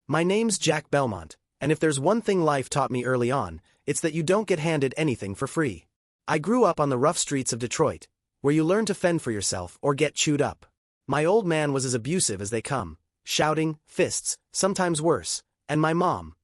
My name's Jack Belmont, and if there's one thing life taught me early on, it's that you don't get handed anything for free. I grew up on the rough streets of Detroit, where you learn to fend for yourself or get chewed up. My old man was as abusive as they come, shouting, fists, sometimes worse, and my mom,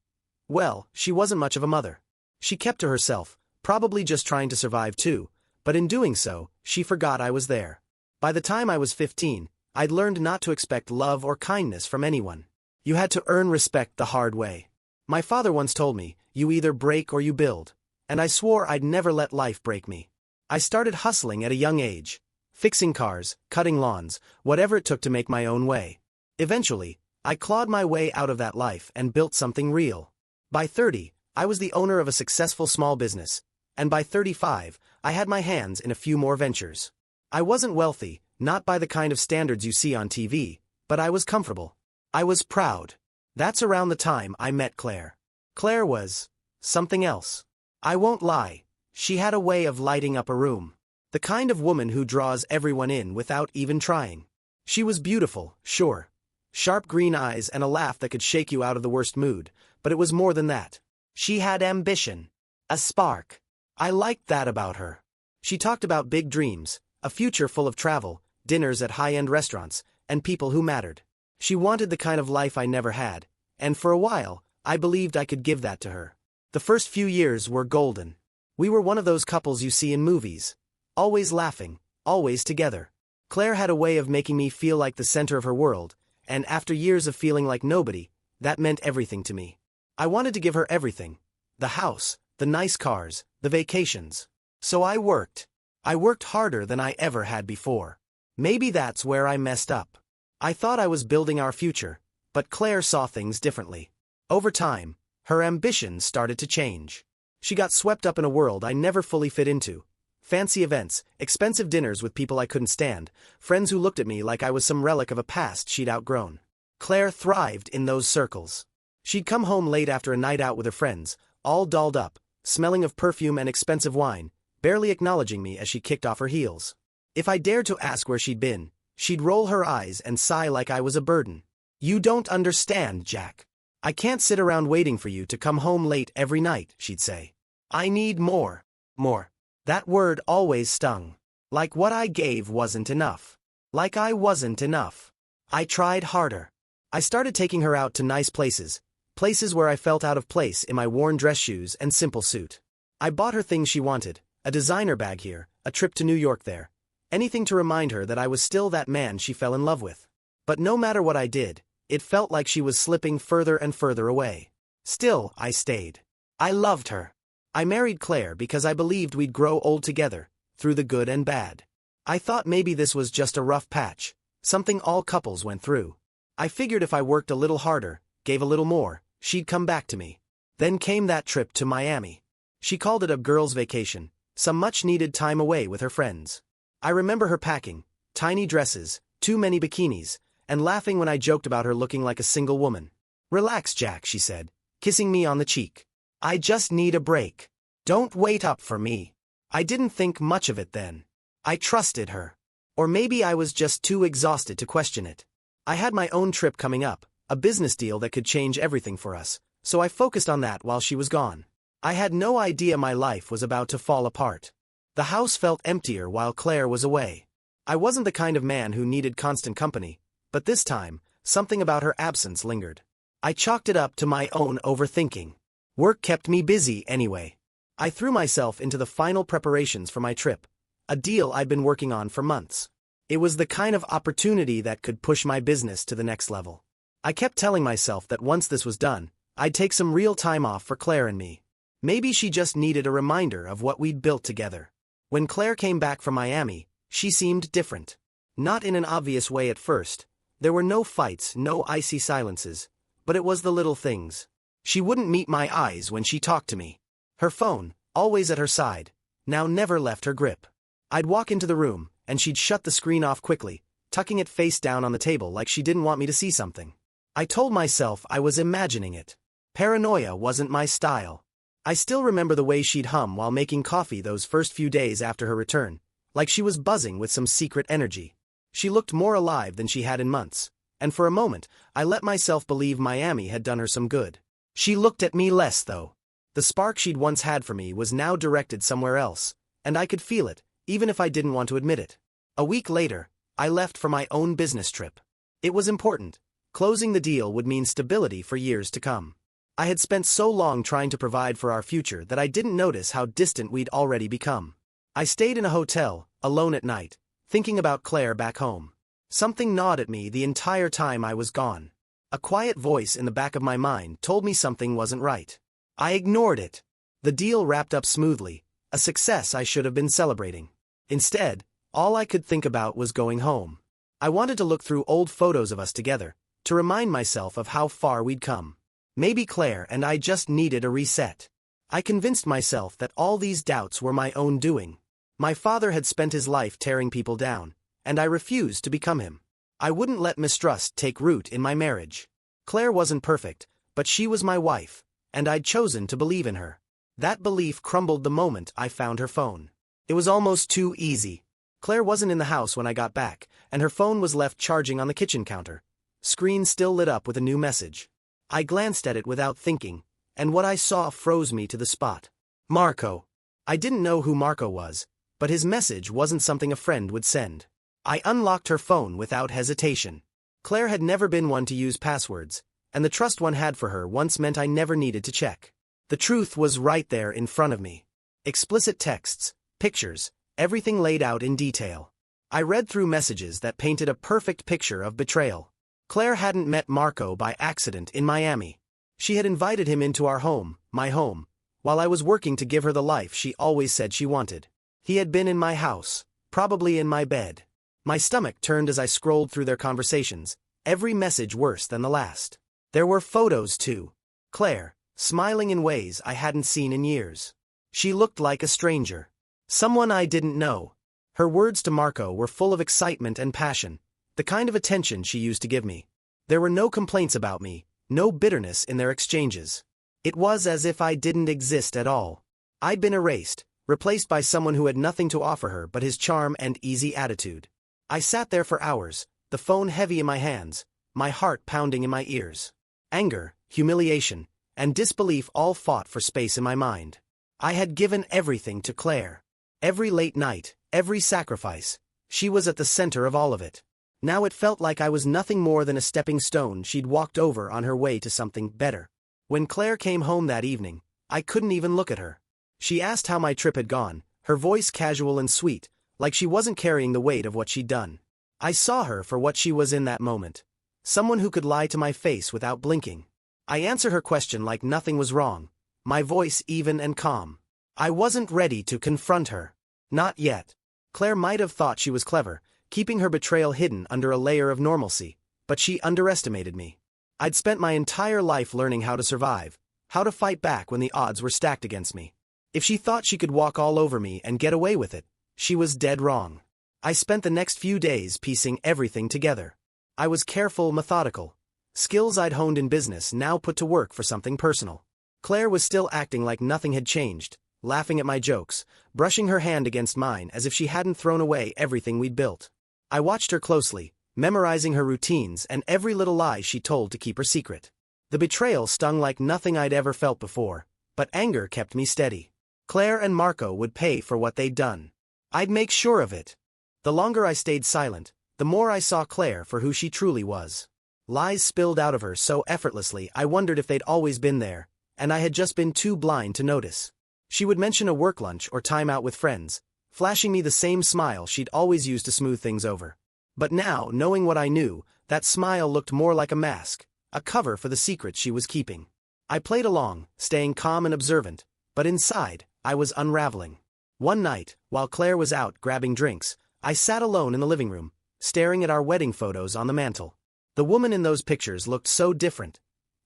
well, she wasn't much of a mother. She kept to herself, probably just trying to survive too, but in doing so, she forgot I was there. By the time I was 15, I'd learned not to expect love or kindness from anyone. You had to earn respect the hard way. My father once told me, you either break or you build, and I swore I'd never let life break me. I started hustling at a young age, fixing cars, cutting lawns, whatever it took to make my own way. Eventually, I clawed my way out of that life and built something real. By 30, I was the owner of a successful small business, and by 35, I had my hands in a few more ventures. I wasn't wealthy, not by the kind of standards you see on TV, but I was comfortable. I was proud. That's around the time I met Claire. Claire was something else. I won't lie, she had a way of lighting up a room. The kind of woman who draws everyone in without even trying. She was beautiful, sure. Sharp green eyes and a laugh that could shake you out of the worst mood, but it was more than that. She had ambition. A spark. I liked that about her. She talked about big dreams, a future full of travel, dinners at high-end restaurants, and people who mattered. She wanted the kind of life I never had, and for a while, I believed I could give that to her. The first few years were golden. We were one of those couples you see in movies. Always laughing, always together. Claire had a way of making me feel like the center of her world, and after years of feeling like nobody, that meant everything to me. I wanted to give her everything. The house, the nice cars, the vacations. So I worked. I worked harder than I ever had before. Maybe that's where I messed up. I thought I was building our future, but Claire saw things differently. Over time, her ambitions started to change. She got swept up in a world I never fully fit into. Fancy events, expensive dinners with people I couldn't stand, friends who looked at me like I was some relic of a past she'd outgrown. Claire thrived in those circles. She'd come home late after a night out with her friends, all dolled up, smelling of perfume and expensive wine, barely acknowledging me as she kicked off her heels. If I dared to ask where she'd been, she'd roll her eyes and sigh like I was a burden. You don't understand, Jack. I can't sit around waiting for you to come home late every night, she'd say. I need more. More. That word always stung. Like what I gave wasn't enough. Like I wasn't enough. I tried harder. I started taking her out to nice places, places where I felt out of place in my worn dress shoes and simple suit. I bought her things she wanted, a designer bag here, a trip to New York there. Anything to remind her that I was still that man she fell in love with. But no matter what I did, it felt like she was slipping further and further away. Still, I stayed. I loved her. I married Claire because I believed we'd grow old together, through the good and bad. I thought maybe this was just a rough patch, something all couples went through. I figured if I worked a little harder, gave a little more, she'd come back to me. Then came that trip to Miami. She called it a girl's vacation, some much-needed time away with her friends. I remember her packing, tiny dresses, too many bikinis, and laughing when I joked about her looking like a single woman. Relax, Jack, she said, kissing me on the cheek. I just need a break. Don't wait up for me. I didn't think much of it then. I trusted her. Or maybe I was just too exhausted to question it. I had my own trip coming up, a business deal that could change everything for us, so I focused on that while she was gone. I had no idea my life was about to fall apart. The house felt emptier while Claire was away. I wasn't the kind of man who needed constant company, but this time, something about her absence lingered. I chalked it up to my own overthinking. Work kept me busy anyway. I threw myself into the final preparations for my trip, a deal I'd been working on for months. It was the kind of opportunity that could push my business to the next level. I kept telling myself that once this was done, I'd take some real time off for Claire and me. Maybe she just needed a reminder of what we'd built together. When Claire came back from Miami, she seemed different. Not in an obvious way at first. There were no fights, no icy silences, but it was the little things. She wouldn't meet my eyes when she talked to me. Her phone, always at her side, now never left her grip. I'd walk into the room, and she'd shut the screen off quickly, tucking it face down on the table like she didn't want me to see something. I told myself I was imagining it. Paranoia wasn't my style. I still remember the way she'd hum while making coffee those first few days after her return, like she was buzzing with some secret energy. She looked more alive than she had in months, and for a moment, I let myself believe Miami had done her some good. She looked at me less, though. The spark she'd once had for me was now directed somewhere else, and I could feel it, even if I didn't want to admit it. A week later, I left for my own business trip. It was important. Closing the deal would mean stability for years to come. I had spent so long trying to provide for our future that I didn't notice how distant we'd already become. I stayed in a hotel, alone at night, thinking about Claire back home. Something gnawed at me the entire time I was gone. A quiet voice in the back of my mind told me something wasn't right. I ignored it. The deal wrapped up smoothly, a success I should have been celebrating. Instead, all I could think about was going home. I wanted to look through old photos of us together, to remind myself of how far we'd come. Maybe Claire and I just needed a reset. I convinced myself that all these doubts were my own doing. My father had spent his life tearing people down, and I refused to become him. I wouldn't let mistrust take root in my marriage. Claire wasn't perfect, but she was my wife, and I'd chosen to believe in her. That belief crumbled the moment I found her phone. It was almost too easy. Claire wasn't in the house when I got back, and her phone was left charging on the kitchen counter. Screen still lit up with a new message. I glanced at it without thinking, and what I saw froze me to the spot. Marco. I didn't know who Marco was, but his message wasn't something a friend would send. I unlocked her phone without hesitation. Claire had never been one to use passwords, and the trust one had for her once meant I never needed to check. The truth was right there in front of me. Explicit texts, pictures, everything laid out in detail. I read through messages that painted a perfect picture of betrayal. Claire hadn't met Marco by accident in Miami. She had invited him into our home, my home, while I was working to give her the life she always said she wanted. He had been in my house, probably in my bed. My stomach turned as I scrolled through their conversations, every message worse than the last. There were photos too. Claire, smiling in ways I hadn't seen in years. She looked like a stranger. Someone I didn't know. Her words to Marco were full of excitement and passion, the kind of attention she used to give me. There were no complaints about me, no bitterness in their exchanges. It was as if I didn't exist at all. I'd been erased, replaced by someone who had nothing to offer her but his charm and easy attitude. I sat there for hours, the phone heavy in my hands, my heart pounding in my ears. Anger, humiliation, and disbelief all fought for space in my mind. I had given everything to Claire. Every late night, every sacrifice. She was at the center of all of it. Now it felt like I was nothing more than a stepping stone she'd walked over on her way to something better. When Claire came home that evening, I couldn't even look at her. She asked how my trip had gone, her voice casual and sweet, like she wasn't carrying the weight of what she'd done. I saw her for what she was in that moment. Someone who could lie to my face without blinking. I answered her question like nothing was wrong, my voice even and calm. I wasn't ready to confront her. Not yet. Claire might have thought she was clever, keeping her betrayal hidden under a layer of normalcy, but she underestimated me. I'd spent my entire life learning how to survive, how to fight back when the odds were stacked against me. If she thought she could walk all over me and get away with it, she was dead wrong. I spent the next few days piecing everything together. I was careful, methodical. Skills I'd honed in business now put to work for something personal. Claire was still acting like nothing had changed, laughing at my jokes, brushing her hand against mine as if she hadn't thrown away everything we'd built. I watched her closely, memorizing her routines and every little lie she told to keep her secret. The betrayal stung like nothing I'd ever felt before, but anger kept me steady. Claire and Marco would pay for what they'd done. I'd make sure of it. The longer I stayed silent, the more I saw Claire for who she truly was. Lies spilled out of her so effortlessly I wondered if they'd always been there, and I had just been too blind to notice. She would mention a work lunch or time out with friends, flashing me the same smile she'd always used to smooth things over. But now, knowing what I knew, that smile looked more like a mask, a cover for the secrets she was keeping. I played along, staying calm and observant, but inside, I was unraveling. One night, while Claire was out grabbing drinks, I sat alone in the living room, staring at our wedding photos on the mantel. The woman in those pictures looked so different.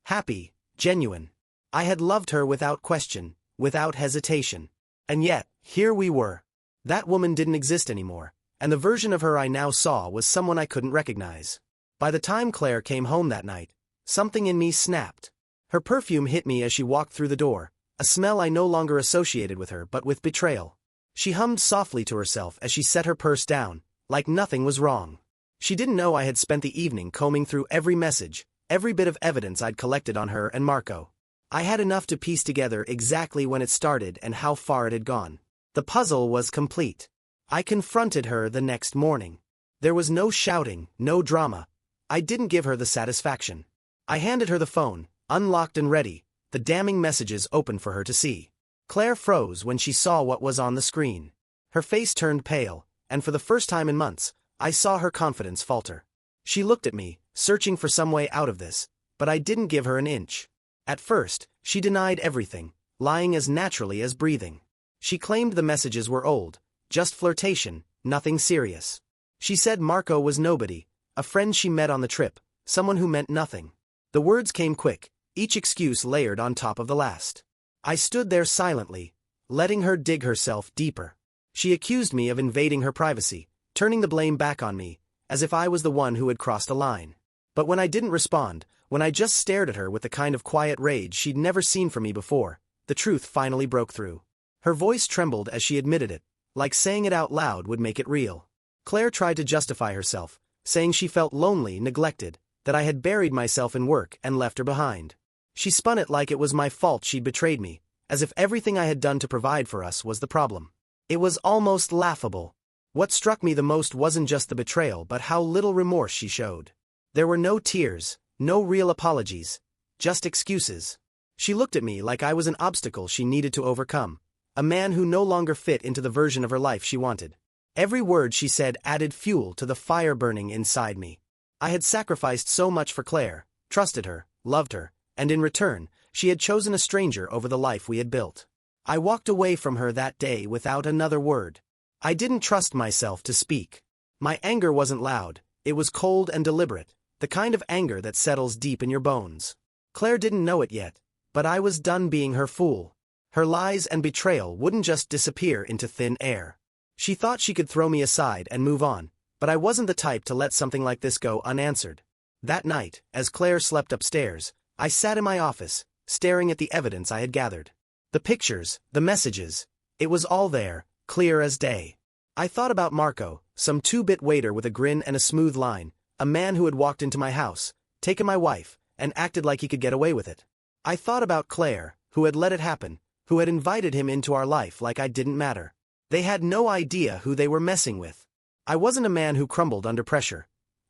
Happy, genuine. I had loved her without question, without hesitation. And yet, here we were. That woman didn't exist anymore, and the version of her I now saw was someone I couldn't recognize. By the time Claire came home that night, something in me snapped. Her perfume hit me as she walked through the door, a smell I no longer associated with her but with betrayal. She hummed softly to herself as she set her purse down, like nothing was wrong. She didn't know I had spent the evening combing through every message, every bit of evidence I'd collected on her and Marco. I had enough to piece together exactly when it started and how far it had gone. The puzzle was complete. I confronted her the next morning. There was no shouting, no drama. I didn't give her the satisfaction. I handed her the phone, unlocked and ready, the damning messages open for her to see. Claire froze when she saw what was on the screen. Her face turned pale, and for the first time in months, I saw her confidence falter. She looked at me, searching for some way out of this, but I didn't give her an inch. At first, she denied everything, lying as naturally as breathing. She claimed the messages were old, just flirtation, nothing serious. She said Marco was nobody, a friend she met on the trip, someone who meant nothing. The words came quick, each excuse layered on top of the last. I stood there silently, letting her dig herself deeper. She accused me of invading her privacy, turning the blame back on me, as if I was the one who had crossed a line. But when I didn't respond, when I just stared at her with the kind of quiet rage she'd never seen from me before, the truth finally broke through. Her voice trembled as she admitted it, like saying it out loud would make it real. Claire tried to justify herself, saying she felt lonely, neglected, that I had buried myself in work and left her behind. She spun it like it was my fault she'd betrayed me, as if everything I had done to provide for us was the problem. It was almost laughable. What struck me the most wasn't just the betrayal but how little remorse she showed. There were no tears, no real apologies, just excuses. She looked at me like I was an obstacle she needed to overcome, a man who no longer fit into the version of her life she wanted. Every word she said added fuel to the fire burning inside me. I had sacrificed so much for Claire, trusted her, loved her, and in return, she had chosen a stranger over the life we had built. I walked away from her that day without another word. I didn't trust myself to speak. My anger wasn't loud, it was cold and deliberate, the kind of anger that settles deep in your bones. Claire didn't know it yet, but I was done being her fool. Her lies and betrayal wouldn't just disappear into thin air. She thought she could throw me aside and move on, but I wasn't the type to let something like this go unanswered. That night, as Claire slept upstairs, I sat in my office, staring at the evidence I had gathered. The pictures, the messages, it was all there, clear as day. I thought about Marco, some two-bit waiter with a grin and a smooth line, a man who had walked into my house, taken my wife, and acted like he could get away with it. I thought about Claire, who had let it happen, who had invited him into our life like I didn't matter. They had no idea who they were messing with. I wasn't a man who crumbled under pressure.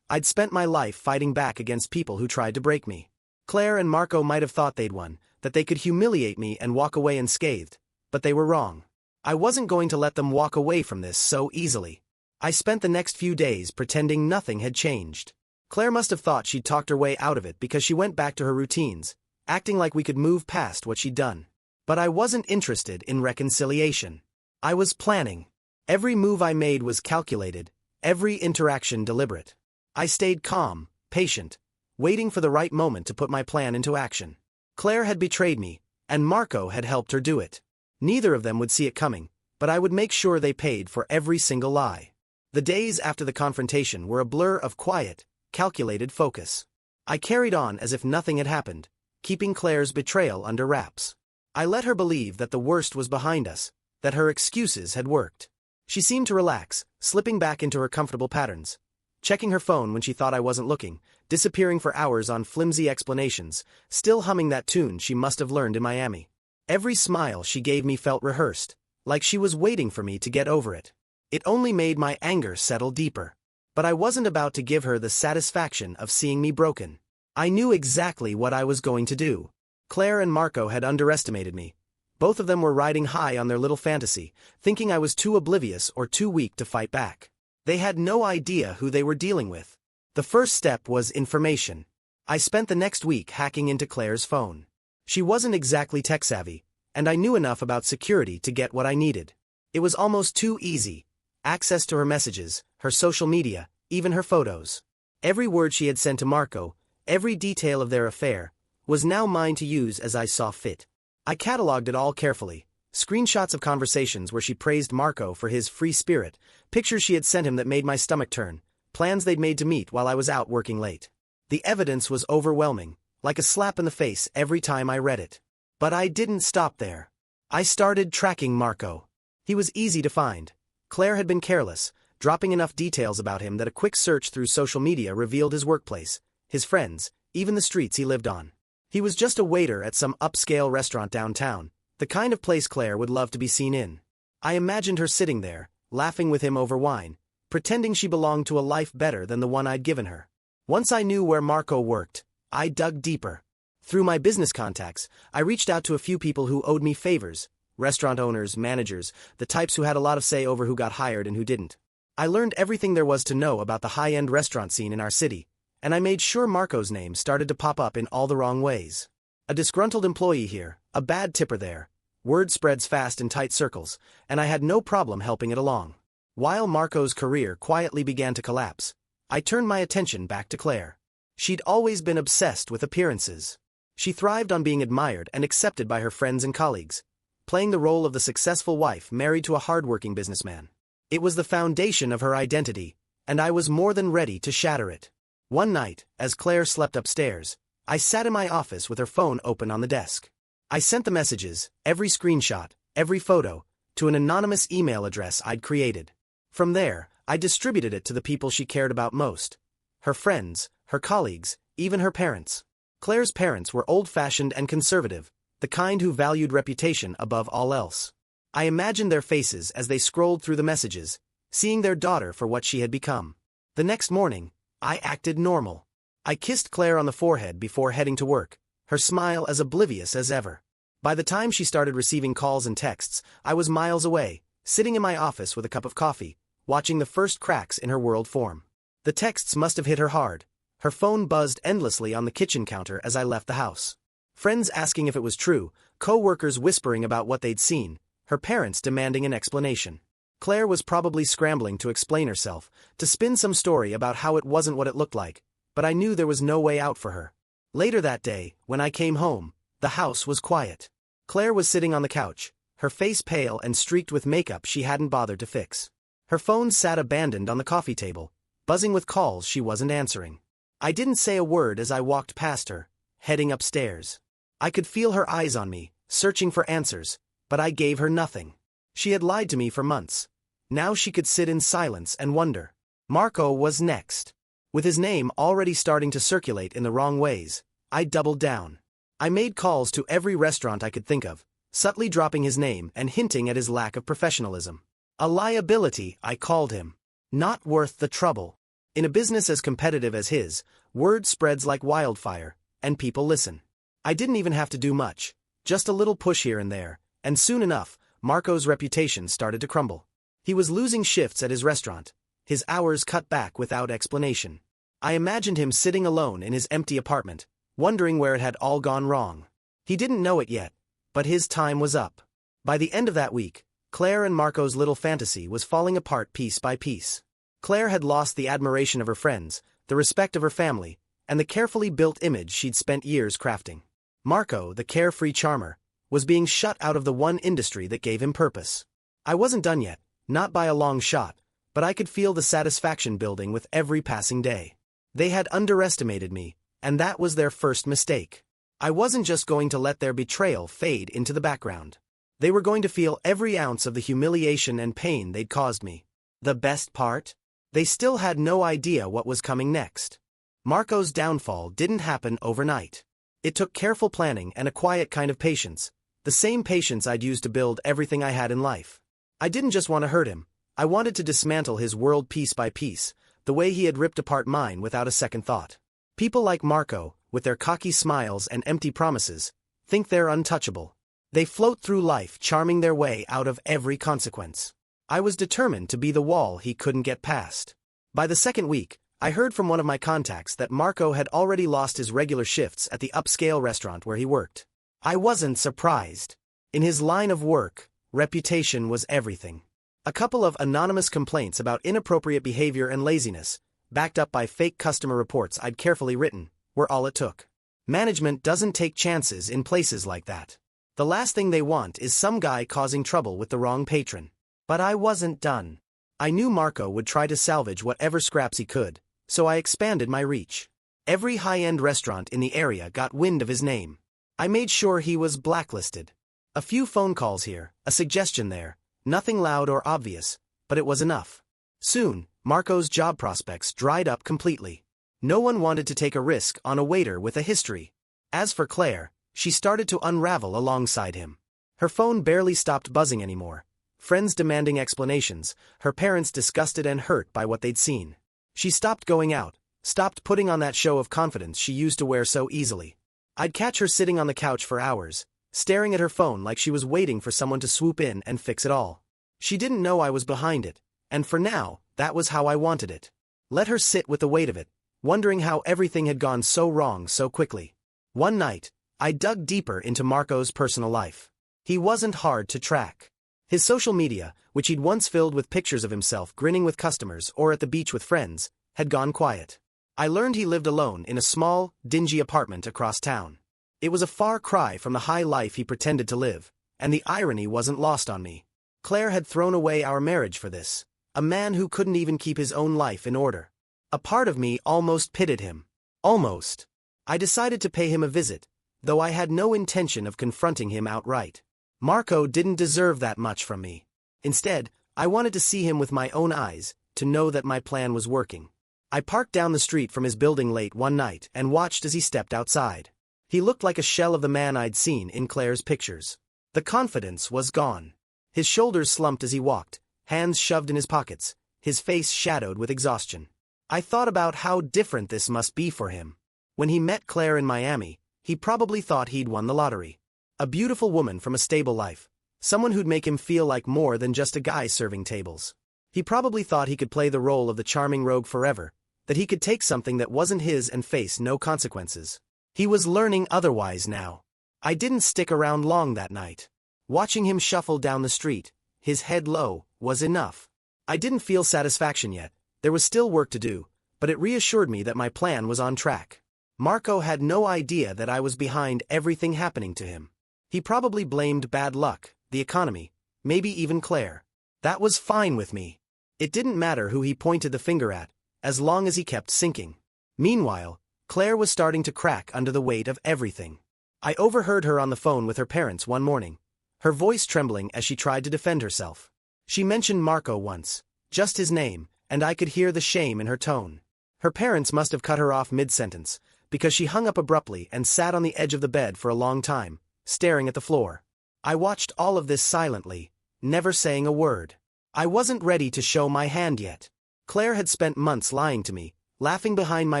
I'd spent my life fighting back against people who tried to break me. Claire and Marco might have thought they'd won, that they could humiliate me and walk away unscathed, but they were wrong. I wasn't going to let them walk away from this so easily. I spent the next few days pretending nothing had changed. Claire must have thought she'd talked her way out of it because she went back to her routines, acting like we could move past what she'd done. But I wasn't interested in reconciliation. I was planning. Every move I made was calculated, every interaction deliberate. I stayed calm, patient, waiting for the right moment to put my plan into action. Claire had betrayed me, and Marco had helped her do it. Neither of them would see it coming, but I would make sure they paid for every single lie. The days after the confrontation were a blur of quiet, calculated focus. I carried on as if nothing had happened, keeping Claire's betrayal under wraps. I let her believe that the worst was behind us, that her excuses had worked. She seemed to relax, slipping back into her comfortable patterns, checking her phone when she thought I wasn't looking, disappearing for hours on flimsy explanations, still humming that tune she must have learned in Miami. Every smile she gave me felt rehearsed, like she was waiting for me to get over it. It only made my anger settle deeper. But I wasn't about to give her the satisfaction of seeing me broken. I knew exactly what I was going to do. Claire and Marco had underestimated me. Both of them were riding high on their little fantasy, thinking I was too oblivious or too weak to fight back. They had no idea who they were dealing with. The first step was information. I spent the next week hacking into Claire's phone. She wasn't exactly tech-savvy, and I knew enough about security to get what I needed. It was almost too easy. Access to her messages, her social media, even her photos. Every word she had sent to Marco, every detail of their affair, was now mine to use as I saw fit. I catalogued it all carefully. Screenshots of conversations where she praised Marco for his free spirit, pictures she had sent him that made my stomach turn, plans they'd made to meet while I was out working late. The evidence was overwhelming, like a slap in the face every time I read it. But I didn't stop there. I started tracking Marco. He was easy to find. Claire had been careless, dropping enough details about him that a quick search through social media revealed his workplace, his friends, even the streets he lived on. He was just a waiter at some upscale restaurant downtown, the kind of place Claire would love to be seen in. I imagined her sitting there, laughing with him over wine, pretending she belonged to a life better than the one I'd given her. Once I knew where Marco worked, I dug deeper. Through my business contacts, I reached out to a few people who owed me favors, restaurant owners, managers, the types who had a lot of say over who got hired and who didn't. I learned everything there was to know about the high-end restaurant scene in our city, and I made sure Marco's name started to pop up in all the wrong ways. A disgruntled employee here, a bad tipper there. Word spreads fast in tight circles, and I had no problem helping it along. While Marco's career quietly began to collapse, I turned my attention back to Claire. She'd always been obsessed with appearances. She thrived on being admired and accepted by her friends and colleagues, playing the role of the successful wife married to a hard-working businessman. It was the foundation of her identity, and I was more than ready to shatter it. One night, as Claire slept upstairs, I sat in my office with her phone open on the desk. I sent the messages, every screenshot, every photo, to an anonymous email address I'd created. From there, I distributed it to the people she cared about most. Her friends, her colleagues, even her parents. Claire's parents were old-fashioned and conservative, the kind who valued reputation above all else. I imagined their faces as they scrolled through the messages, seeing their daughter for what she had become. The next morning, I acted normal. I kissed Claire on the forehead before heading to work, her smile as oblivious as ever. By the time she started receiving calls and texts, I was miles away, sitting in my office with a cup of coffee, watching the first cracks in her world form. The texts must have hit her hard. Her phone buzzed endlessly on the kitchen counter as I left the house. Friends asking if it was true, co-workers whispering about what they'd seen, her parents demanding an explanation. Claire was probably scrambling to explain herself, to spin some story about how it wasn't what it looked like, but I knew there was no way out for her. Later that day, when I came home, the house was quiet. Claire was sitting on the couch, her face pale and streaked with makeup she hadn't bothered to fix. Her phone sat abandoned on the coffee table, buzzing with calls she wasn't answering. I didn't say a word as I walked past her, heading upstairs. I could feel her eyes on me, searching for answers, but I gave her nothing. She had lied to me for months. Now she could sit in silence and wonder. Marco was next. With his name already starting to circulate in the wrong ways, I doubled down. I made calls to every restaurant I could think of, subtly dropping his name and hinting at his lack of professionalism. A liability, I called him. Not worth the trouble. In a business as competitive as his, word spreads like wildfire, and people listen. I didn't even have to do much, just a little push here and there, and soon enough, Marco's reputation started to crumble. He was losing shifts at his restaurant, his hours cut back without explanation. I imagined him sitting alone in his empty apartment, wondering where it had all gone wrong. He didn't know it yet, but his time was up. By the end of that week, Claire and Marco's little fantasy was falling apart piece by piece. Claire had lost the admiration of her friends, the respect of her family, and the carefully built image she'd spent years crafting. Marco, the carefree charmer, was being shut out of the one industry that gave him purpose. I wasn't done yet, not by a long shot, but I could feel the satisfaction building with every passing day. They had underestimated me, and that was their first mistake. I wasn't just going to let their betrayal fade into the background. They were going to feel every ounce of the humiliation and pain they'd caused me. The best part? They still had no idea what was coming next. Marco's downfall didn't happen overnight. It took careful planning and a quiet kind of patience, the same patience I'd used to build everything I had in life. I didn't just want to hurt him, I wanted to dismantle his world piece by piece, the way he had ripped apart mine without a second thought. People like Marco, with their cocky smiles and empty promises, think they're untouchable. They float through life charming their way out of every consequence. I was determined to be the wall he couldn't get past. By the second week, I heard from one of my contacts that Marco had already lost his regular shifts at the upscale restaurant where he worked. I wasn't surprised. In his line of work, reputation was everything. A couple of anonymous complaints about inappropriate behavior and laziness, backed up by fake customer reports I'd carefully written, were all it took. Management doesn't take chances in places like that. The last thing they want is some guy causing trouble with the wrong patron. But I wasn't done. I knew Marco would try to salvage whatever scraps he could, so I expanded my reach. Every high-end restaurant in the area got wind of his name. I made sure he was blacklisted. A few phone calls here, a suggestion there, nothing loud or obvious, but it was enough. Soon, Marco's job prospects dried up completely. No one wanted to take a risk on a waiter with a history. As for Claire, she started to unravel alongside him. Her phone barely stopped buzzing anymore. Friends demanding explanations, her parents disgusted and hurt by what they'd seen. She stopped going out, stopped putting on that show of confidence she used to wear so easily. I'd catch her sitting on the couch for hours, staring at her phone like she was waiting for someone to swoop in and fix it all. She didn't know I was behind it, and for now, that was how I wanted it. Let her sit with the weight of it, wondering how everything had gone so wrong so quickly. One night, I dug deeper into Marco's personal life. He wasn't hard to track. His social media, which he'd once filled with pictures of himself grinning with customers or at the beach with friends, had gone quiet. I learned he lived alone in a small, dingy apartment across town. It was a far cry from the high life he pretended to live, and the irony wasn't lost on me. Claire had thrown away our marriage for this, a man who couldn't even keep his own life in order. A part of me almost pitied him. Almost. I decided to pay him a visit, though I had no intention of confronting him outright. Marco didn't deserve that much from me. Instead, I wanted to see him with my own eyes, to know that my plan was working. I parked down the street from his building late one night and watched as he stepped outside. He looked like a shell of the man I'd seen in Claire's pictures. The confidence was gone. His shoulders slumped as he walked, hands shoved in his pockets, his face shadowed with exhaustion. I thought about how different this must be for him. When he met Claire in Miami, he probably thought he'd won the lottery. A beautiful woman from a stable life, someone who'd make him feel like more than just a guy serving tables. He probably thought he could play the role of the charming rogue forever, that he could take something that wasn't his and face no consequences. He was learning otherwise now. I didn't stick around long that night. Watching him shuffle down the street, his head low, was enough. I didn't feel satisfaction yet, there was still work to do, but it reassured me that my plan was on track. Marco had no idea that I was behind everything happening to him. He probably blamed bad luck, the economy, maybe even Claire. That was fine with me. It didn't matter who he pointed the finger at, as long as he kept sinking. Meanwhile, Claire was starting to crack under the weight of everything. I overheard her on the phone with her parents one morning, her voice trembling as she tried to defend herself. She mentioned Marco once, just his name, and I could hear the shame in her tone. Her parents must have cut her off mid-sentence, because she hung up abruptly and sat on the edge of the bed for a long time, staring at the floor. I watched all of this silently, never saying a word. I wasn't ready to show my hand yet. Claire had spent months lying to me, laughing behind my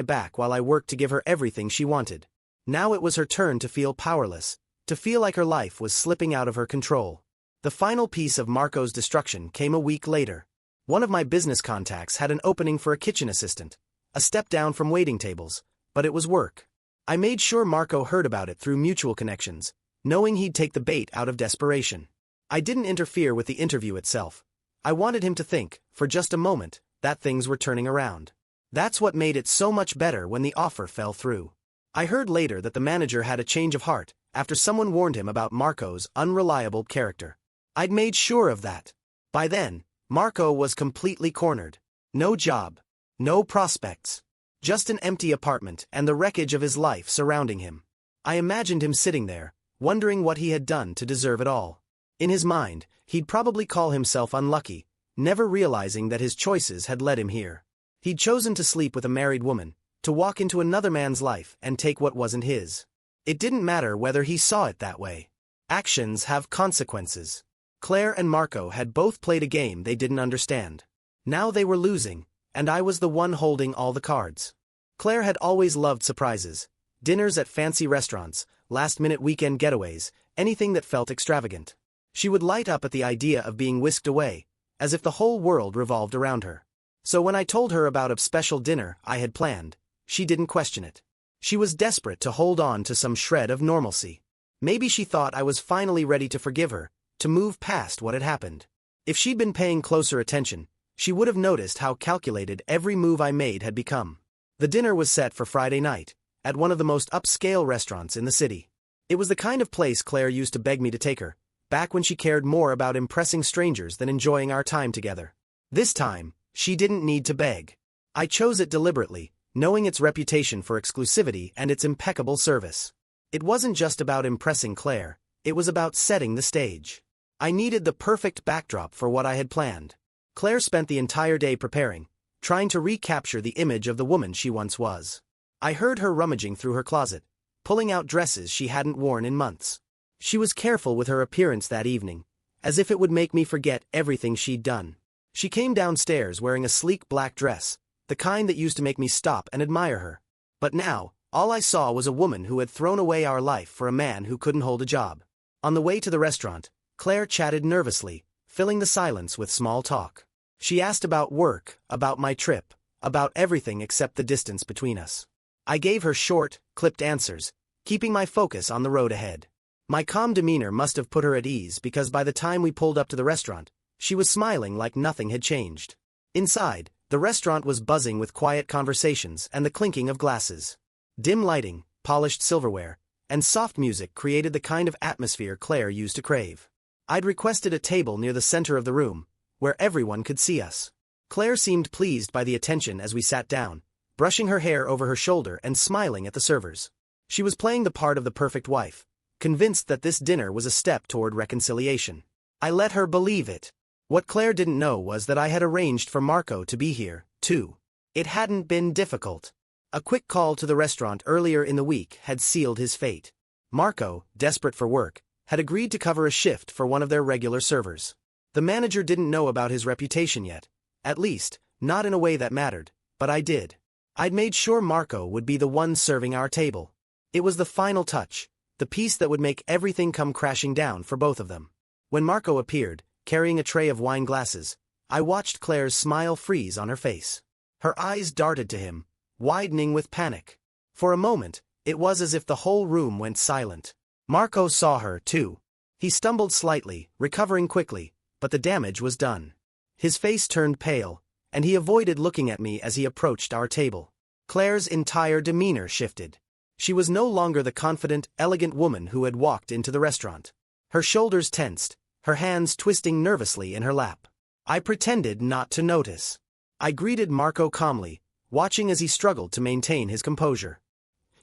back while I worked to give her everything she wanted. Now it was her turn to feel powerless, to feel like her life was slipping out of her control. The final piece of Marco's destruction came a week later. One of my business contacts had an opening for a kitchen assistant, a step down from waiting tables, but it was work. I made sure Marco heard about it through mutual connections, knowing he'd take the bait out of desperation. I didn't interfere with the interview itself. I wanted him to think, for just a moment, that things were turning around. That's what made it so much better when the offer fell through. I heard later that the manager had a change of heart, after someone warned him about Marco's unreliable character. I'd made sure of that. By then, Marco was completely cornered. No job. No prospects. Just an empty apartment and the wreckage of his life surrounding him. I imagined him sitting there, wondering what he had done to deserve it all. In his mind, he'd probably call himself unlucky, never realizing that his choices had led him here. He'd chosen to sleep with a married woman, to walk into another man's life and take what wasn't his. It didn't matter whether he saw it that way. Actions have consequences. Claire and Marco had both played a game they didn't understand. Now they were losing, and I was the one holding all the cards. Claire had always loved surprises, dinners at fancy restaurants, last-minute weekend getaways, anything that felt extravagant. She would light up at the idea of being whisked away, as if the whole world revolved around her. So when I told her about a special dinner I had planned, she didn't question it. She was desperate to hold on to some shred of normalcy. Maybe she thought I was finally ready to forgive her, to move past what had happened. If she'd been paying closer attention, she would have noticed how calculated every move I made had become. The dinner was set for Friday night, at one of the most upscale restaurants in the city. It was the kind of place Claire used to beg me to take her, back when she cared more about impressing strangers than enjoying our time together. This time, she didn't need to beg. I chose it deliberately, knowing its reputation for exclusivity and its impeccable service. It wasn't just about impressing Claire, it was about setting the stage. I needed the perfect backdrop for what I had planned. Claire spent the entire day preparing, trying to recapture the image of the woman she once was. I heard her rummaging through her closet, pulling out dresses she hadn't worn in months. She was careful with her appearance that evening, as if it would make me forget everything she'd done. She came downstairs wearing a sleek black dress, the kind that used to make me stop and admire her. But now, all I saw was a woman who had thrown away our life for a man who couldn't hold a job. On the way to the restaurant, Claire chatted nervously, filling the silence with small talk. She asked about work, about my trip, about everything except the distance between us. I gave her short, clipped answers, keeping my focus on the road ahead. My calm demeanor must have put her at ease because by the time we pulled up to the restaurant, she was smiling like nothing had changed. Inside, the restaurant was buzzing with quiet conversations and the clinking of glasses. Dim lighting, polished silverware, and soft music created the kind of atmosphere Claire used to crave. I'd requested a table near the center of the room, where everyone could see us. Claire seemed pleased by the attention as we sat down, brushing her hair over her shoulder and smiling at the servers. She was playing the part of the perfect wife, convinced that this dinner was a step toward reconciliation. I let her believe it. What Claire didn't know was that I had arranged for Marco to be here, too. It hadn't been difficult. A quick call to the restaurant earlier in the week had sealed his fate. Marco, desperate for work, had agreed to cover a shift for one of their regular servers. The manager didn't know about his reputation yet, at least, not in a way that mattered, but I did. I'd made sure Marco would be the one serving our table. It was the final touch, the piece that would make everything come crashing down for both of them. When Marco appeared, carrying a tray of wine glasses, I watched Claire's smile freeze on her face. Her eyes darted to him, widening with panic. For a moment, it was as if the whole room went silent. Marco saw her, too. He stumbled slightly, recovering quickly, but the damage was done. His face turned pale, and he avoided looking at me as he approached our table. Claire's entire demeanor shifted. She was no longer the confident, elegant woman who had walked into the restaurant. Her shoulders tensed, her hands twisting nervously in her lap. I pretended not to notice. I greeted Marco calmly, watching as he struggled to maintain his composure.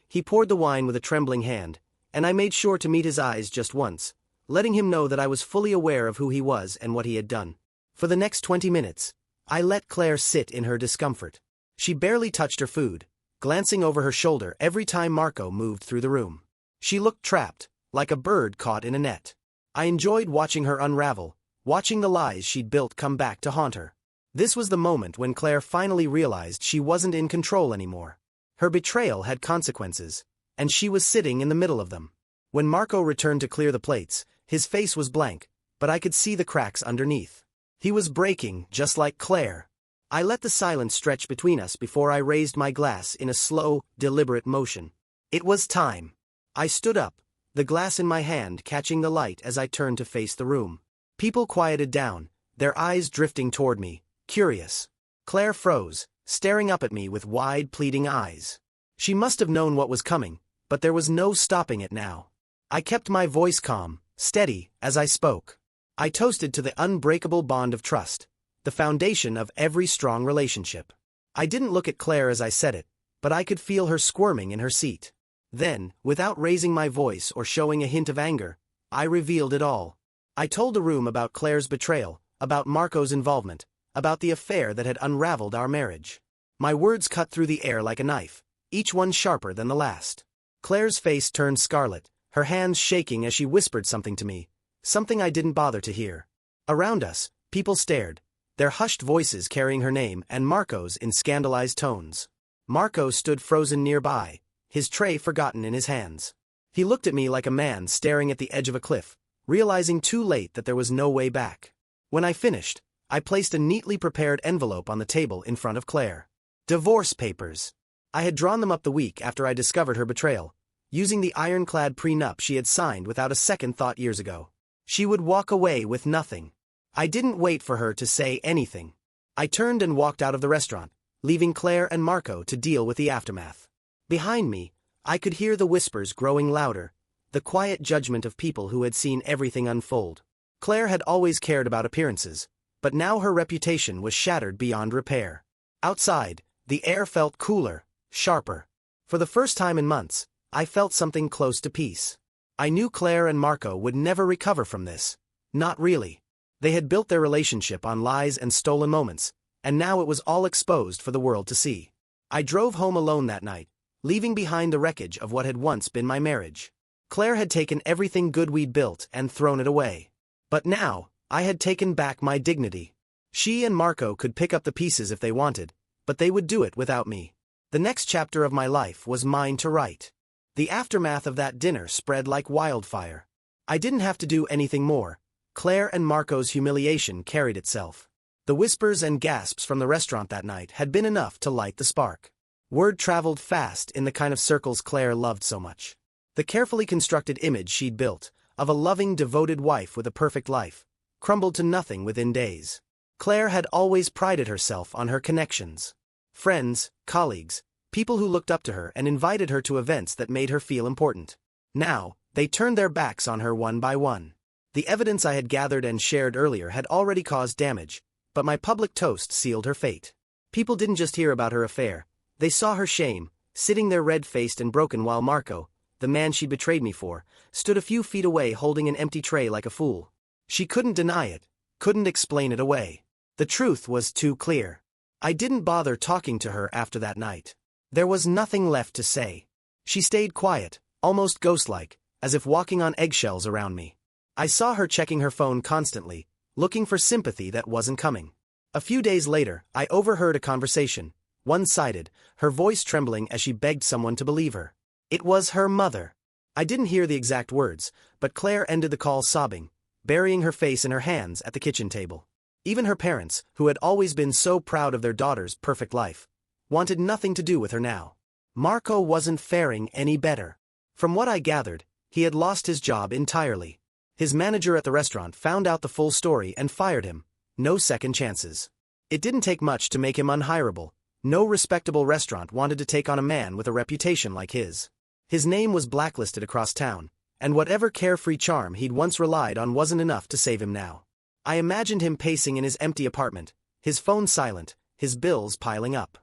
He poured the wine with a trembling hand, and I made sure to meet his eyes just once, letting him know that I was fully aware of who he was and what he had done. For the next 20 minutes, I let Claire sit in her discomfort. She barely touched her food, glancing over her shoulder every time Marco moved through the room. She looked trapped, like a bird caught in a net. I enjoyed watching her unravel, watching the lies she'd built come back to haunt her. This was the moment when Claire finally realized she wasn't in control anymore. Her betrayal had consequences, and she was sitting in the middle of them. When Marco returned to clear the plates, his face was blank, but I could see the cracks underneath. He was breaking, just like Claire. I let the silence stretch between us before I raised my glass in a slow, deliberate motion. It was time. I stood up, the glass in my hand catching the light as I turned to face the room. People quieted down, their eyes drifting toward me, curious. Claire froze, staring up at me with wide, pleading eyes. She must have known what was coming, but there was no stopping it now. I kept my voice calm, steady, as I spoke. I toasted to the unbreakable bond of trust, the foundation of every strong relationship. I didn't look at Claire as I said it, but I could feel her squirming in her seat. Then, without raising my voice or showing a hint of anger, I revealed it all. I told the room about Claire's betrayal, about Marco's involvement, about the affair that had unraveled our marriage. My words cut through the air like a knife, each one sharper than the last. Claire's face turned scarlet, her hands shaking as she whispered something to me, something I didn't bother to hear. Around us, people stared, their hushed voices carrying her name and Marco's in scandalized tones. Marco stood frozen nearby, his tray forgotten in his hands. He looked at me like a man staring at the edge of a cliff, realizing too late that there was no way back. When I finished, I placed a neatly prepared envelope on the table in front of Claire. Divorce papers. I had drawn them up the week after I discovered her betrayal, using the ironclad prenup she had signed without a second thought years ago. She would walk away with nothing. I didn't wait for her to say anything. I turned and walked out of the restaurant, leaving Claire and Marco to deal with the aftermath. Behind me, I could hear the whispers growing louder, the quiet judgment of people who had seen everything unfold. Claire had always cared about appearances, but now her reputation was shattered beyond repair. Outside, the air felt cooler, sharper. For the first time in months, I felt something close to peace. I knew Claire and Marco would never recover from this. Not really. They had built their relationship on lies and stolen moments, and now it was all exposed for the world to see. I drove home alone that night, leaving behind the wreckage of what had once been my marriage. Claire had taken everything good we'd built and thrown it away. But now, I had taken back my dignity. She and Marco could pick up the pieces if they wanted, but they would do it without me. The next chapter of my life was mine to write. The aftermath of that dinner spread like wildfire. I didn't have to do anything more. Claire and Marco's humiliation carried itself. The whispers and gasps from the restaurant that night had been enough to light the spark. Word traveled fast in the kind of circles Claire loved so much. The carefully constructed image she'd built, of a loving, devoted wife with a perfect life, crumbled to nothing within days. Claire had always prided herself on her connections. Friends, colleagues, people who looked up to her and invited her to events that made her feel important. Now, they turned their backs on her one by one. The evidence I had gathered and shared earlier had already caused damage, but my public toast sealed her fate. People didn't just hear about her affair, they saw her shame, sitting there red-faced and broken while Marco, the man she betrayed me for, stood a few feet away holding an empty tray like a fool. She couldn't deny it, couldn't explain it away. The truth was too clear. I didn't bother talking to her after that night. There was nothing left to say. She stayed quiet, almost ghost-like, as if walking on eggshells around me. I saw her checking her phone constantly, looking for sympathy that wasn't coming. A few days later, I overheard a conversation, one-sided, her voice trembling as she begged someone to believe her. It was her mother. I didn't hear the exact words, but Claire ended the call sobbing, burying her face in her hands at the kitchen table. Even her parents, who had always been so proud of their daughter's perfect life, wanted nothing to do with her now. Marco wasn't faring any better. From what I gathered, he had lost his job entirely. His manager at the restaurant found out the full story and fired him. No second chances. It didn't take much to make him unhireable. No respectable restaurant wanted to take on a man with a reputation like his. His name was blacklisted across town, and whatever carefree charm he'd once relied on wasn't enough to save him now. I imagined him pacing in his empty apartment, his phone silent, his bills piling up.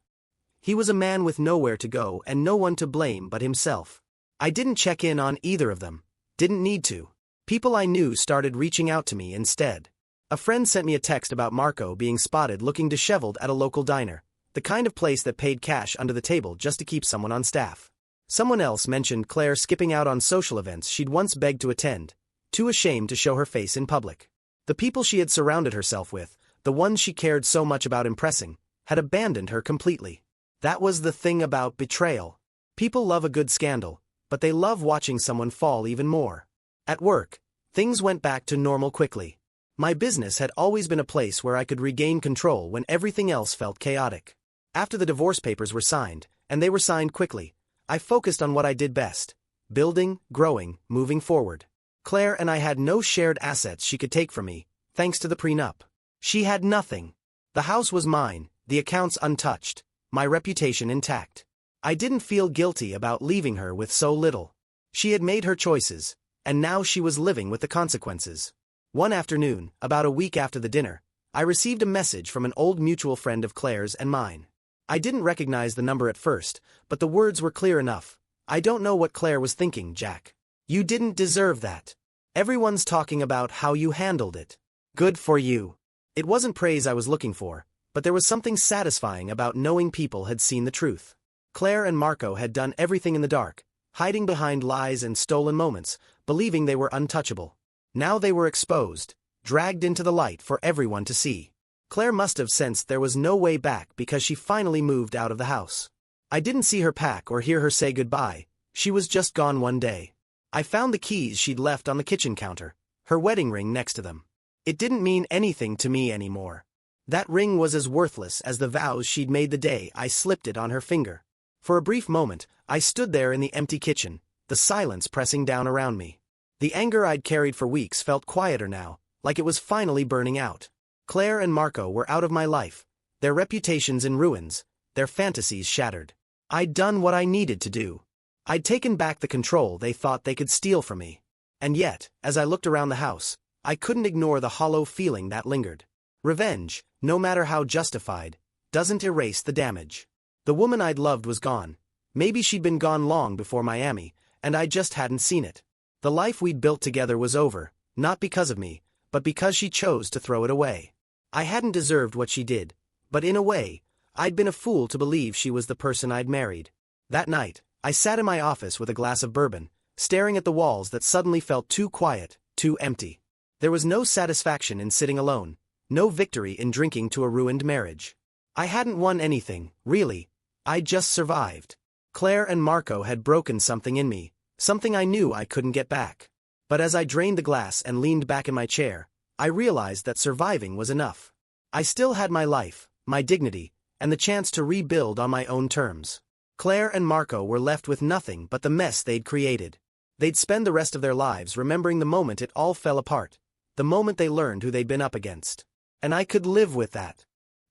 He was a man with nowhere to go and no one to blame but himself. I didn't check in on either of them. Didn't need to. People I knew started reaching out to me instead. A friend sent me a text about Marco being spotted looking disheveled at a local diner, the kind of place that paid cash under the table just to keep someone on staff. Someone else mentioned Claire skipping out on social events she'd once begged to attend, too ashamed to show her face in public. The people she had surrounded herself with, the ones she cared so much about impressing, had abandoned her completely. That was the thing about betrayal. People love a good scandal, but they love watching someone fall even more. At work, things went back to normal quickly. My business had always been a place where I could regain control when everything else felt chaotic. After the divorce papers were signed, and they were signed quickly, I focused on what I did best: building, growing, moving forward. Claire and I had no shared assets she could take from me, thanks to the prenup. She had nothing. The house was mine, the accounts untouched, my reputation intact. I didn't feel guilty about leaving her with so little. She had made her choices, and now she was living with the consequences. One afternoon, about a week after the dinner, I received a message from an old mutual friend of Claire's and mine. I didn't recognize the number at first, but the words were clear enough. "I don't know what Claire was thinking, Jack. You didn't deserve that. Everyone's talking about how you handled it. Good for you." It wasn't praise I was looking for, but there was something satisfying about knowing people had seen the truth. Claire and Marco had done everything in the dark, hiding behind lies and stolen moments, believing they were untouchable. Now they were exposed, dragged into the light for everyone to see. Claire must have sensed there was no way back because she finally moved out of the house. I didn't see her pack or hear her say goodbye. She was just gone one day. I found the keys she'd left on the kitchen counter, her wedding ring next to them. It didn't mean anything to me anymore. That ring was as worthless as the vows she'd made the day I slipped it on her finger. For a brief moment, I stood there in the empty kitchen, the silence pressing down around me. The anger I'd carried for weeks felt quieter now, like it was finally burning out. Claire and Marco were out of my life, their reputations in ruins, their fantasies shattered. I'd done what I needed to do. I'd taken back the control they thought they could steal from me. And yet, as I looked around the house, I couldn't ignore the hollow feeling that lingered. Revenge, no matter how justified, doesn't erase the damage. The woman I'd loved was gone. Maybe she'd been gone long before Miami, and I just hadn't seen it. The life we'd built together was over, not because of me, but because she chose to throw it away. I hadn't deserved what she did, but in a way, I'd been a fool to believe she was the person I'd married. That night, I sat in my office with a glass of bourbon, staring at the walls that suddenly felt too quiet, too empty. There was no satisfaction in sitting alone, no victory in drinking to a ruined marriage. I hadn't won anything, really. I'd just survived. Claire and Marco had broken something in me, something I knew I couldn't get back. But as I drained the glass and leaned back in my chair, I realized that surviving was enough. I still had my life, my dignity, and the chance to rebuild on my own terms. Claire and Marco were left with nothing but the mess they'd created. They'd spend the rest of their lives remembering the moment it all fell apart, the moment they learned who they'd been up against. And I could live with that.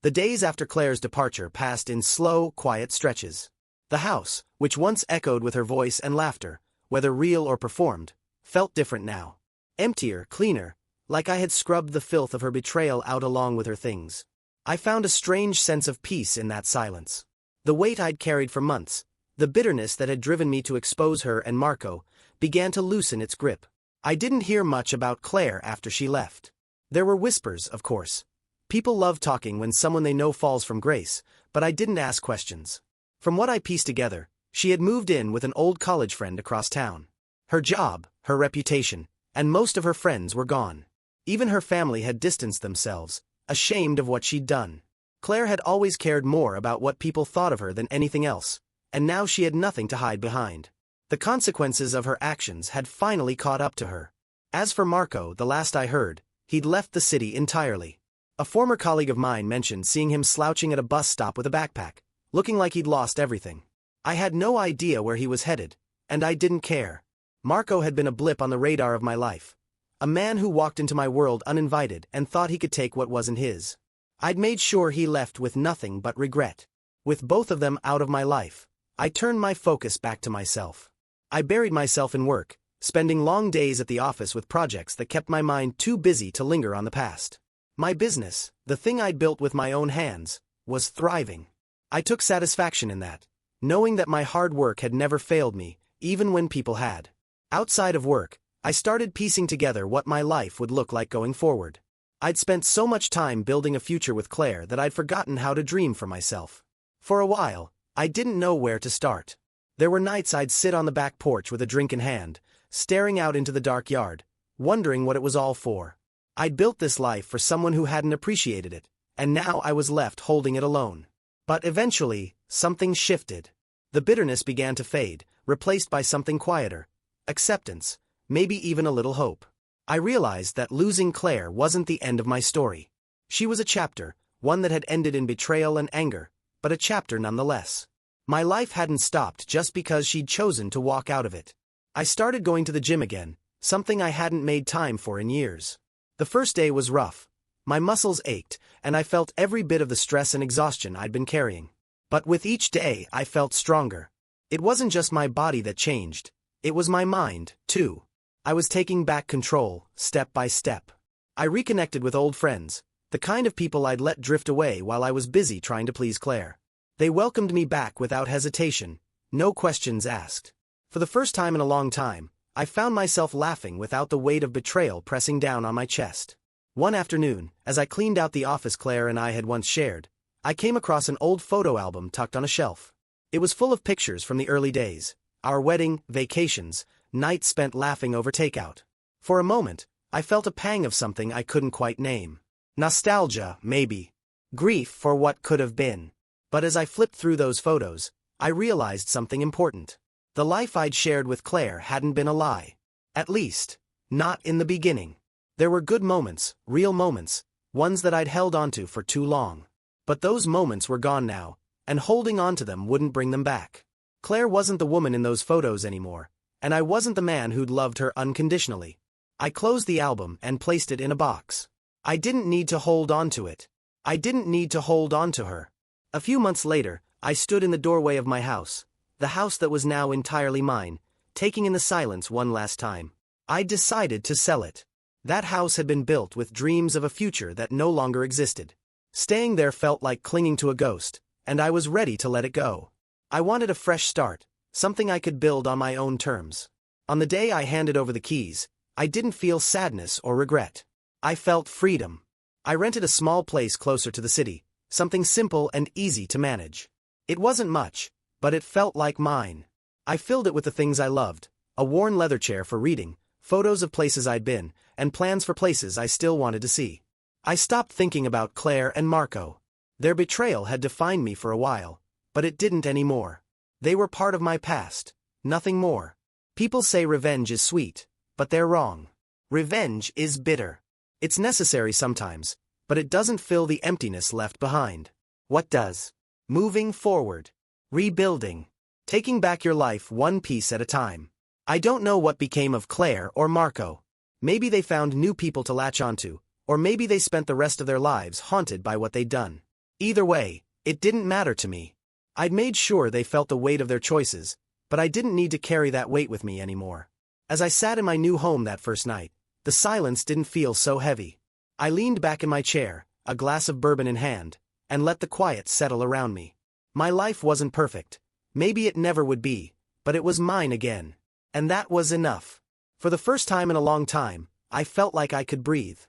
The days after Claire's departure passed in slow, quiet stretches. The house, which once echoed with her voice and laughter, whether real or performed, felt different now. Emptier, cleaner, like I had scrubbed the filth of her betrayal out along with her things. I found a strange sense of peace in that silence. The weight I'd carried for months, the bitterness that had driven me to expose her and Marco, began to loosen its grip. I didn't hear much about Claire after she left. There were whispers, of course. People love talking when someone they know falls from grace, but I didn't ask questions. From what I pieced together, she had moved in with an old college friend across town. Her job, her reputation, and most of her friends were gone. Even her family had distanced themselves, ashamed of what she'd done. Claire had always cared more about what people thought of her than anything else, and now she had nothing to hide behind. The consequences of her actions had finally caught up to her. As for Marco, the last I heard, he'd left the city entirely. A former colleague of mine mentioned seeing him slouching at a bus stop with a backpack, looking like he'd lost everything. I had no idea where he was headed, and I didn't care. Marco had been a blip on the radar of my life. A man who walked into my world uninvited and thought he could take what wasn't his. I'd made sure he left with nothing but regret. With both of them out of my life, I turned my focus back to myself. I buried myself in work, spending long days at the office with projects that kept my mind too busy to linger on the past. My business, the thing I'd built with my own hands, was thriving. I took satisfaction in that, knowing that my hard work had never failed me, even when people had. Outside of work, I started piecing together what my life would look like going forward. I'd spent so much time building a future with Claire that I'd forgotten how to dream for myself. For a while, I didn't know where to start. There were nights I'd sit on the back porch with a drink in hand, staring out into the dark yard, wondering what it was all for. I'd built this life for someone who hadn't appreciated it, and now I was left holding it alone. But eventually, something shifted. The bitterness began to fade, replaced by something quieter. Acceptance, maybe even a little hope. I realized that losing Claire wasn't the end of my story. She was a chapter, one that had ended in betrayal and anger, but a chapter nonetheless. My life hadn't stopped just because she'd chosen to walk out of it. I started going to the gym again, something I hadn't made time for in years. The first day was rough. My muscles ached, and I felt every bit of the stress and exhaustion I'd been carrying. But with each day, I felt stronger. It wasn't just my body that changed. It was my mind, too. I was taking back control, step by step. I reconnected with old friends, the kind of people I'd let drift away while I was busy trying to please Claire. They welcomed me back without hesitation, no questions asked. For the first time in a long time, I found myself laughing without the weight of betrayal pressing down on my chest. One afternoon, as I cleaned out the office Claire and I had once shared, I came across an old photo album tucked on a shelf. It was full of pictures from the early days, our wedding, vacations, nights spent laughing over takeout. For a moment, I felt a pang of something I couldn't quite name. Nostalgia, maybe. Grief for what could have been. But as I flipped through those photos, I realized something important. The life I'd shared with Claire hadn't been a lie. At least, not in the beginning. There were good moments, real moments, ones that I'd held onto for too long. But those moments were gone now, and holding on to them wouldn't bring them back. Claire wasn't the woman in those photos anymore, and I wasn't the man who'd loved her unconditionally. I closed the album and placed it in a box. I didn't need to hold on to it. I didn't need to hold on to her. A few months later, I stood in the doorway of my house, the house that was now entirely mine, taking in the silence one last time. I decided to sell it. That house had been built with dreams of a future that no longer existed. Staying there felt like clinging to a ghost, and I was ready to let it go. I wanted a fresh start, something I could build on my own terms. On the day I handed over the keys, I didn't feel sadness or regret. I felt freedom. I rented a small place closer to the city, something simple and easy to manage. It wasn't much, but it felt like mine. I filled it with the things I loved: a worn leather chair for reading, photos of places I'd been, and plans for places I still wanted to see. I stopped thinking about Claire and Marco. Their betrayal had defined me for a while, but it didn't anymore. They were part of my past, nothing more. People say revenge is sweet, but they're wrong. Revenge is bitter. It's necessary sometimes, but it doesn't fill the emptiness left behind. What does? Moving forward. Rebuilding. Taking back your life one piece at a time. I don't know what became of Claire or Marco. Maybe they found new people to latch onto, or maybe they spent the rest of their lives haunted by what they'd done. Either way, it didn't matter to me. I'd made sure they felt the weight of their choices, but I didn't need to carry that weight with me anymore. As I sat in my new home that first night, the silence didn't feel so heavy. I leaned back in my chair, a glass of bourbon in hand, and let the quiet settle around me. My life wasn't perfect. Maybe it never would be, but it was mine again. And that was enough. For the first time in a long time, I felt like I could breathe.